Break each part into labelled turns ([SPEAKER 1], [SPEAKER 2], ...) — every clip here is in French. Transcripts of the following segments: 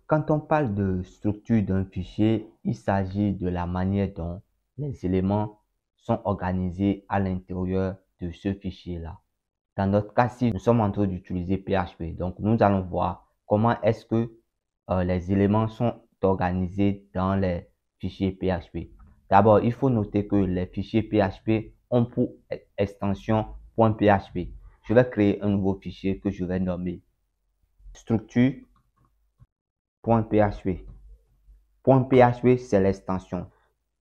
[SPEAKER 1] Quand on parle de structure d'un fichier, il s'agit de la manière dont les éléments sont organisés à l'intérieur de ce fichier-là. Dans notre cas-ci, nous sommes en train d'utiliser PHP. Donc, nous allons voir comment est-ce que les éléments sont organisés dans les fichiers PHP. D'abord, il faut noter que les fichiers PHP ont pour extension .php. Je vais créer un nouveau fichier que je vais nommer structure.php. .php, c'est l'extension.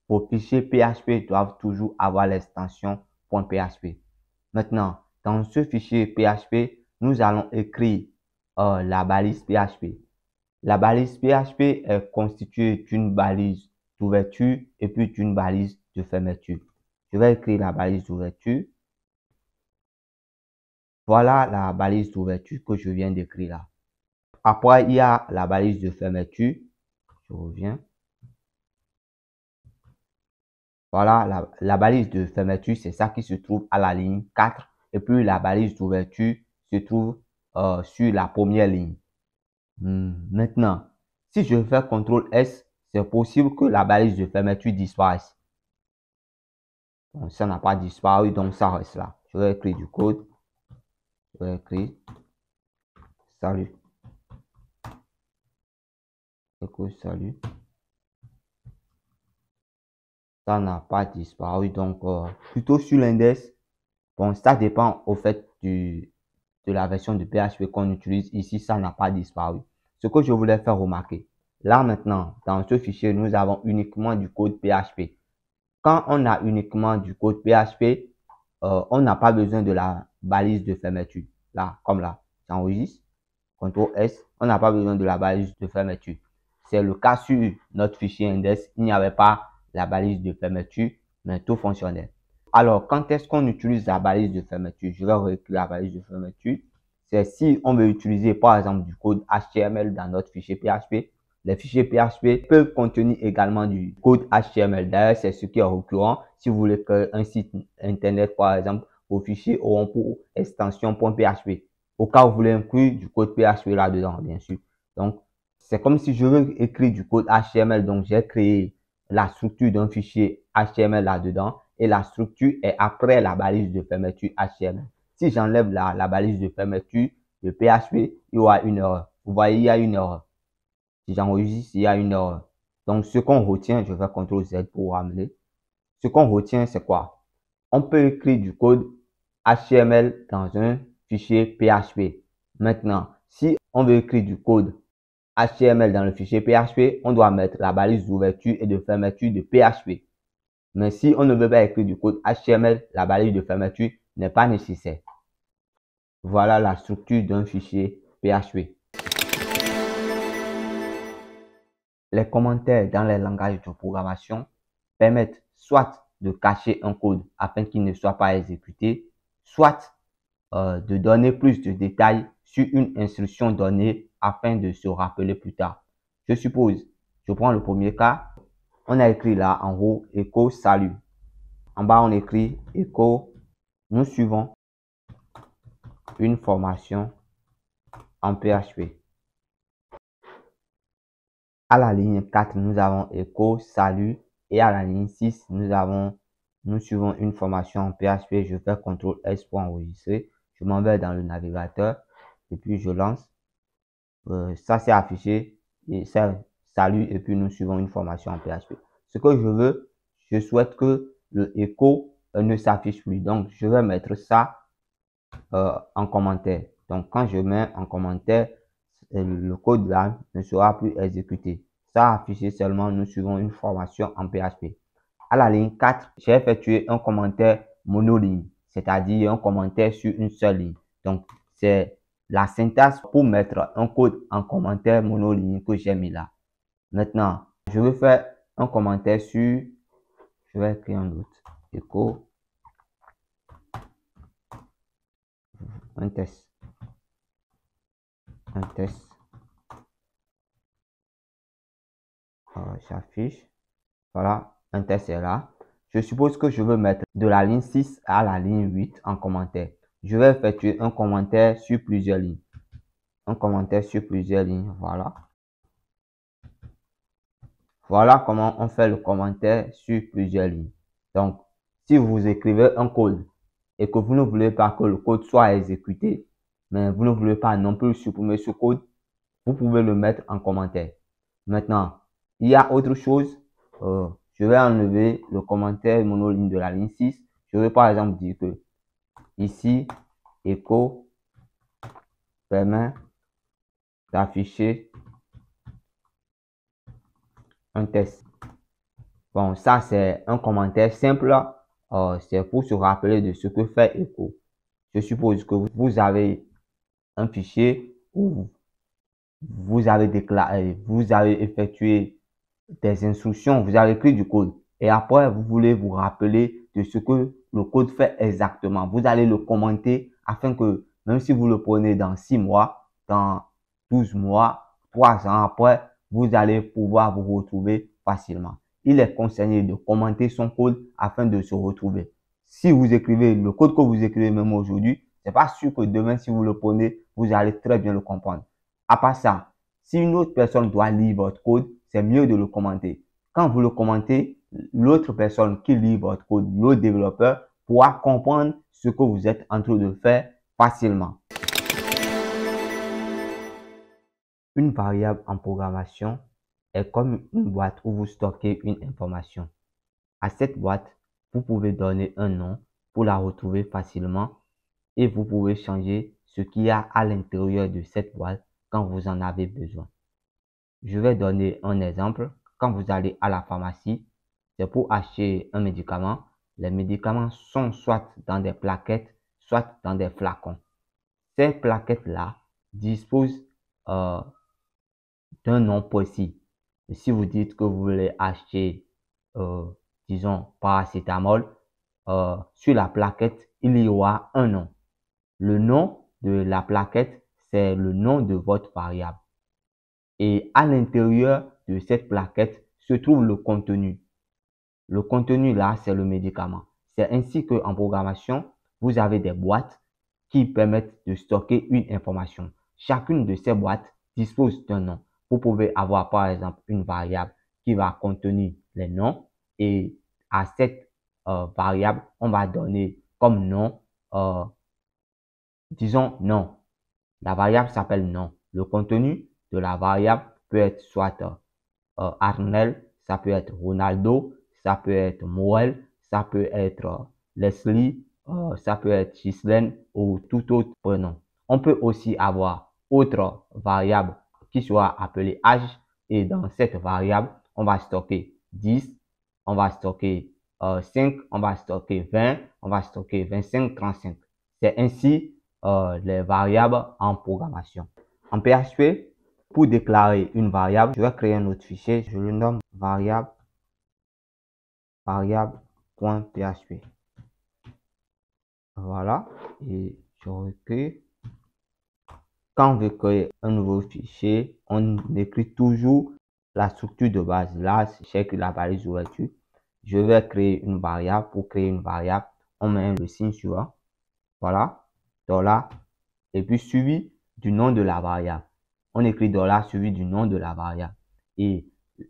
[SPEAKER 1] Vos fichiers PHP doivent toujours avoir l'extension .php. Maintenant, dans ce fichier PHP, nous allons écrire la balise PHP. La balise PHP est constituée d'une balise d'ouverture et puis d'une balise de fermeture. Je vais écrire la balise d'ouverture. Voilà la balise d'ouverture que je viens d'écrire là. Après, il y a la balise de fermeture. Je reviens. Voilà, la balise de fermeture, c'est ça qui se trouve à la ligne 4. Et puis, la balise d'ouverture se trouve sur la première ligne. Maintenant, si je fais CTRL S, c'est possible que la balise de fermeture disparaisse. Donc, ça n'a pas disparu, donc ça reste là. Je vais écrire du code. Je vais écrire salut. Écoute, salut. Ça n'a pas disparu, donc plutôt sur l'index. Bon, ça dépend au fait de la version de PHP qu'on utilise. Ici, ça n'a pas disparu. Ce que je voulais faire remarquer, là maintenant, dans ce fichier, nous avons uniquement du code PHP. Quand on a uniquement du code PHP, on n'a pas besoin de la balise de fermeture. Là, comme là, j'enregistre, CTRL S, on n'a pas besoin de la balise de fermeture. C'est le cas sur notre fichier index, il n'y avait pas la balise de fermeture, mais tout fonctionnait. Alors, quand est-ce qu'on utilise la balise de fermeture? Je vais réécrire la balise de fermeture. C'est si on veut utiliser, par exemple, du code HTML dans notre fichier PHP. Les fichiers PHP peuvent contenir également du code HTML. D'ailleurs, c'est ce qui est récurrent. Si vous voulez créer un site internet, par exemple, vos fichiers auront pour extension .php. Au cas où vous voulez inclure du code PHP là-dedans, bien sûr. Donc, c'est comme si je veux écrire du code HTML. Donc, j'ai créé la structure d'un fichier HTML là-dedans et la structure est après la balise de fermeture HTML. Si j'enlève la balise de fermeture de PHP, il y aura une erreur. Vous voyez, il y a une erreur. Si j'enregistre, il y a une erreur. Donc, ce qu'on retient, je vais CTRL Z pour ramener. Ce qu'on retient, c'est quoi? On peut écrire du code HTML dans un fichier PHP. Maintenant, si on veut écrire du code HTML dans le fichier PHP, on doit mettre la balise d'ouverture et de fermeture de PHP. Mais si on ne veut pas écrire du code HTML, la balise de fermeture n'est pas nécessaire. Voilà la structure d'un fichier PHP. Les commentaires dans les langages de programmation permettent soit de cacher un code afin qu'il ne soit pas exécuté, soit de donner plus de détails sur une instruction donnée afin de se rappeler plus tard. Je suppose, je prends le premier cas, on a écrit là en haut echo salut. En bas, on écrit echo, nous suivons une formation en PHP. À la ligne 4, nous avons echo salut et à la ligne 6, nous suivons une formation en PHP. Je fais CTRL S pour enregistrer. Je m'en vais dans le navigateur et puis je lance. Ça c'est affiché et ça salut et puis nous suivons une formation en PHP. Ce que je veux, je souhaite que le echo ne s'affiche plus. Donc je vais mettre ça en commentaire. Donc quand je mets en commentaire, le code là ne sera plus exécuté. Ça affiché seulement nous suivons une formation en PHP. À la ligne 4, j'ai effectué un commentaire monoligne, c'est-à-dire un commentaire sur une seule ligne. Donc c'est la syntaxe pour mettre un code en commentaire monoligne que j'ai mis là. Maintenant, je vais faire un commentaire sur, je vais écrire un autre, echo, un test. J'affiche. Voilà, un test est là. Je suppose que je veux mettre de la ligne 6 à la ligne 8 en commentaire. Je vais effectuer un commentaire sur plusieurs lignes. Un commentaire sur plusieurs lignes, voilà. Voilà comment on fait le commentaire sur plusieurs lignes. Donc, si vous écrivez un code et que vous ne voulez pas que le code soit exécuté, mais vous ne voulez pas non plus supprimer ce code, vous pouvez le mettre en commentaire. Maintenant, il y a autre chose. Je vais enlever le commentaire monoligne de la ligne 6. Je vais par exemple dire que ici, echo permet d'afficher un test. Bon, ça c'est un commentaire simple. C'est pour se rappeler de ce que fait echo. Je suppose que vous avez un fichier où vous avez déclaré, vous avez effectué des instructions, vous avez écrit du code. Et après, vous voulez vous rappeler de ce que le code fait exactement. Vous allez le commenter afin que, même si vous le prenez dans 6 mois, dans 12 mois, 3 ans après, vous allez pouvoir vous retrouver facilement. Il est conseillé de commenter son code afin de se retrouver. Si vous écrivez le code que vous écrivez même aujourd'hui, c'est pas sûr que demain, si vous le prenez, vous allez très bien le comprendre. À part ça, si une autre personne doit lire votre code, c'est mieux de le commenter. Quand vous le commentez, l'autre personne qui lit votre code, l'autre développeur, pourra comprendre ce que vous êtes en train de faire facilement. Une variable en programmation est comme une boîte où vous stockez une information. À cette boîte, vous pouvez donner un nom pour la retrouver facilement et vous pouvez changer ce qu'il y a à l'intérieur de cette boîte quand vous en avez besoin. Je vais donner un exemple. Quand vous allez à la pharmacie, c'est pour acheter un médicament. Les médicaments sont soit dans des plaquettes, soit dans des flacons. Ces plaquettes-là disposent d'un nom précis. Si vous dites que vous voulez acheter, disons, paracétamol, sur la plaquette, il y aura un nom. Le nom de la plaquette, c'est le nom de votre variable. Et à l'intérieur de cette plaquette se trouve le contenu. Le contenu là, c'est le médicament. C'est ainsi qu'en programmation, vous avez des boîtes qui permettent de stocker une information. Chacune de ces boîtes dispose d'un nom. Vous pouvez avoir par exemple une variable qui va contenir les noms et à cette variable, on va donner comme nom, disons nom. La variable s'appelle nom. Le contenu de la variable peut être soit Arnel, ça peut être Ronaldo, ça peut être Moël, ça peut être Leslie, ça peut être Ghislaine ou tout autre prénom. On peut aussi avoir autre variable qui soit appelée âge et dans cette variable, on va stocker 10, on va stocker 5, on va stocker 20, on va stocker 25, 35. C'est ainsi les variables en programmation. En PHP, pour déclarer une variable, je vais créer un autre fichier. Je le nomme variable.php. Voilà. Et je recrée. Quand on veut créer un nouveau fichier, on écrit toujours la structure de base. Là, c'est la balise d'ouverture. Je vais créer une variable. Pour créer une variable, on met le signe suivant. Voilà. $. Et puis suivi du nom de la variable. On écrit $ suivi du nom de la variable. Et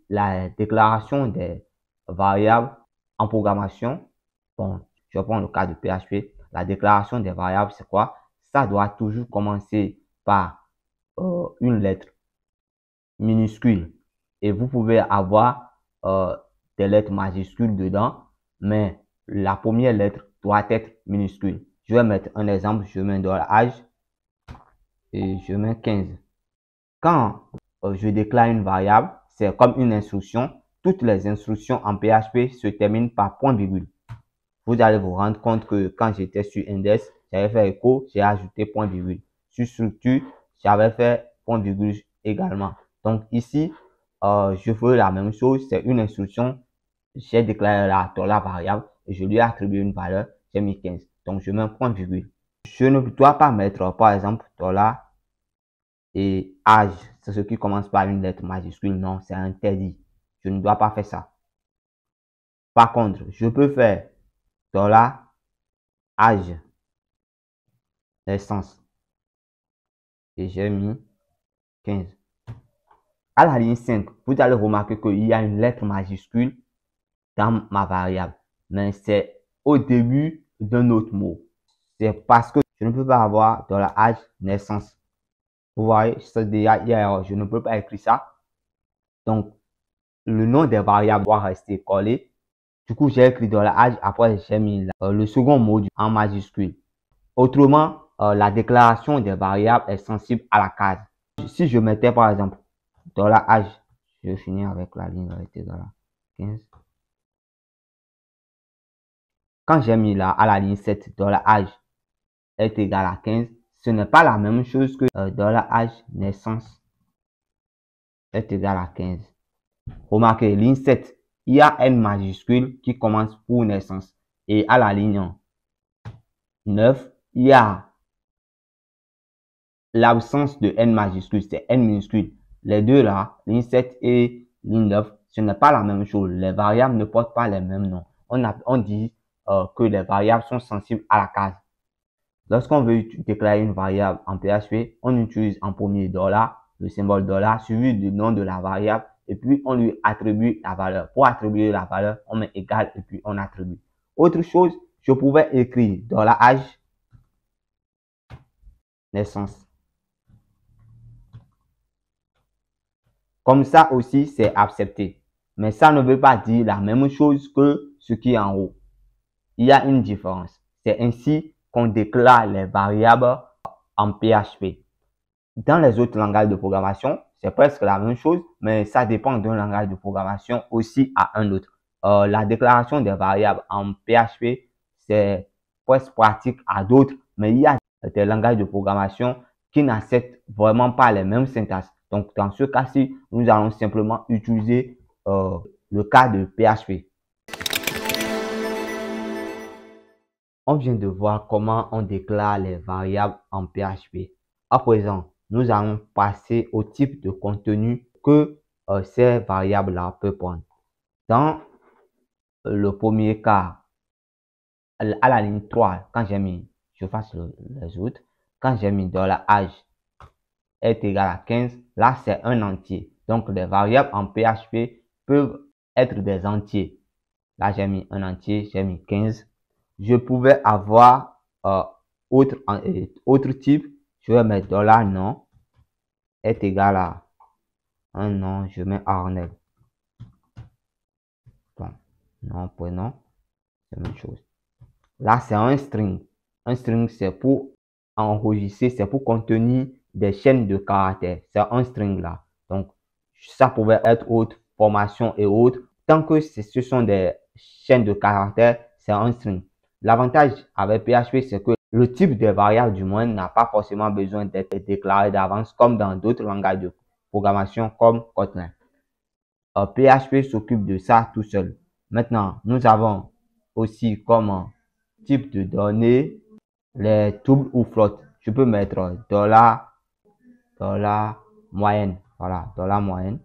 [SPEAKER 1] la déclaration des variables en programmation, bon, je prends le cas de PHP, la déclaration des variables, c'est quoi? Ça doit toujours commencer par une lettre minuscule. Et vous pouvez avoir des lettres majuscules dedans, mais la première lettre doit être minuscule. Je vais mettre un exemple, je mets $âge et je mets 15. Quand je déclare une variable, c'est comme une instruction. Toutes les instructions en PHP se terminent par point virgule. Vous allez vous rendre compte que quand j'étais sur index, j'avais fait echo, j'ai ajouté point virgule. Sur structure, j'avais fait point virgule également. Donc ici, je ferai la même chose. C'est une instruction. J'ai déclaré la variable et je lui ai attribué une valeur. J'ai mis 15. Donc je mets un point virgule. Je ne dois pas mettre, par exemple, $ et âge, c'est ce qui commence par une lettre majuscule. Non, c'est interdit. Je ne dois pas faire ça. Par contre, je peux faire $âge, naissance. Et j'ai mis 15. À la ligne 5, vous allez remarquer qu'il y a une lettre majuscule dans ma variable, mais c'est au début d'un autre mot. C'est parce que je ne peux pas avoir $âge naissance. Vous voyez, ça déjà, je ne peux pas écrire ça. Donc, le nom des variables doit rester collé. Du coup, j'ai écrit $âge, après j'ai mis le second mot en majuscule. Autrement, la déclaration des variables est sensible à la case. Si je mettais par exemple $âge, je vais finir avec la ligne vérité $15. Quand j'ai mis là à la ligne 7, $âge est égal à 15, ce n'est pas la même chose que $âge naissance est égal à 15. Remarquez, ligne 7, il y a N majuscule qui commence pour naissance. Et à la ligne 9, il y a l'absence de N majuscule, c'est N minuscule. Les deux là, ligne 7 et ligne 9, ce n'est pas la même chose. Les variables ne portent pas les mêmes noms. On dit que les variables sont sensibles à la case. Lorsqu'on veut déclarer une variable en PHP, on utilise en premier le symbole suivi du nom de la variable et puis on lui attribue la valeur. Pour attribuer la valeur, on met égal et puis on attribue. Autre chose, je pouvais écrire $âge naissance. Comme ça aussi, c'est accepté. Mais ça ne veut pas dire la même chose que ce qui est en haut. Il y a une différence. C'est ainsi qu'on déclare les variables en PHP. Dans les autres langages de programmation, c'est presque la même chose, mais ça dépend d'un langage de programmation aussi à un autre. La déclaration des variables en PHP, c'est presque pratique à d'autres, mais il y a des langages de programmation qui n'acceptent vraiment pas les mêmes syntaxes. Donc, dans ce cas-ci, nous allons simplement utiliser le cas de PHP. On vient de voir comment on déclare les variables en PHP. À présent, nous allons passer au type de contenu que ces variables-là peuvent prendre. Dans le premier cas, à la ligne 3, quand j'ai mis, je fasse les autres, quand j'ai mis $âge est égal à 15, là c'est un entier. Donc les variables en PHP peuvent être des entiers. Là j'ai mis un entier, j'ai mis 15. Je pouvais avoir autre type, je vais mettre $nom est égal à un nom, je mets Arnel. Bon, nom, prénom, c'est la même chose. Là, c'est un string. Un string, c'est pour enregistrer, c'est pour contenir des chaînes de caractères. C'est un string là. Donc, ça pouvait être autre formation et autres. Tant que ce sont des chaînes de caractères, c'est un string. L'avantage avec PHP, c'est que le type de variable du moins n'a pas forcément besoin d'être déclaré d'avance comme dans d'autres langages de programmation comme Kotlin. PHP s'occupe de ça tout seul. Maintenant, nous avons aussi comme type de données les doubles ou flottes. Je peux mettre $moyenne. Voilà, $moyenne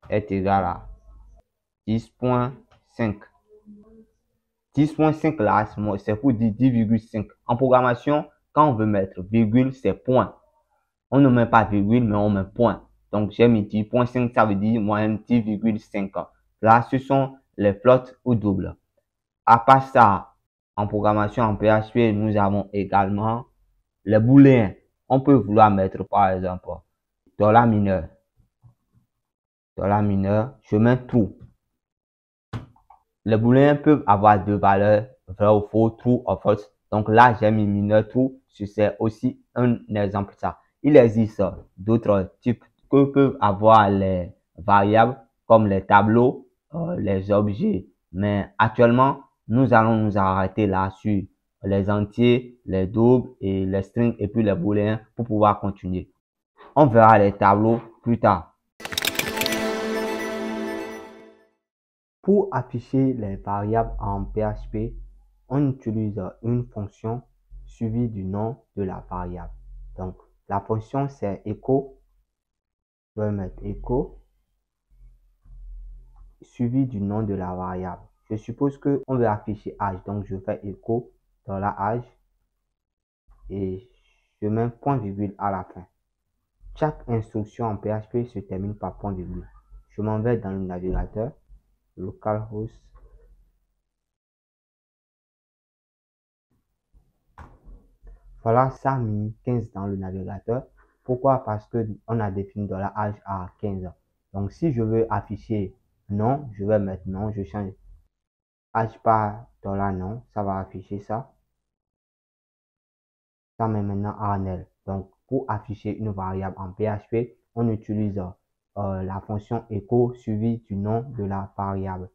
[SPEAKER 1] est égal à 10.5. 10.5 là, c'est pour dire 10,5. En programmation, quand on veut mettre virgule, c'est point. On ne met pas virgule, mais on met point. Donc, j'ai mis 10.5, ça veut dire moyenne 10,5. Là, ce sont les flottes ou doubles. À part ça, en programmation en PHP, nous avons également les booléens. On peut vouloir mettre, par exemple, $mineur. $mineur, je mets true. Les booléens peuvent avoir deux valeurs, vrai ou faux, true ou false. Donc là, j'ai mis mineur true. C'est aussi un exemple de ça. Il existe d'autres types que peuvent avoir les variables comme les tableaux, les objets. Mais actuellement, nous allons nous arrêter là sur les entiers, les doubles et les strings et puis les booléens pour pouvoir continuer. On verra les tableaux plus tard. Pour afficher les variables en PHP, on utilise une fonction suivie du nom de la variable. Donc, la fonction c'est echo. Je vais mettre echo suivi du nom de la variable. Je suppose qu'on veut afficher âge, donc je fais echo $âge et je mets point virgule à la fin. Chaque instruction en PHP se termine par point virgule. Je m'en vais dans le navigateur, localhost. Voilà, ça a mis 15 dans le navigateur. Pourquoi? Parce qu'on a défini $h à 15. Donc, si je veux afficher non, je vais mettre non, je change h par $non, ça va afficher ça. Ça met maintenant ANL. Donc, pour afficher une variable en PHP, on utilise la fonction echo suivi du nom de la variable.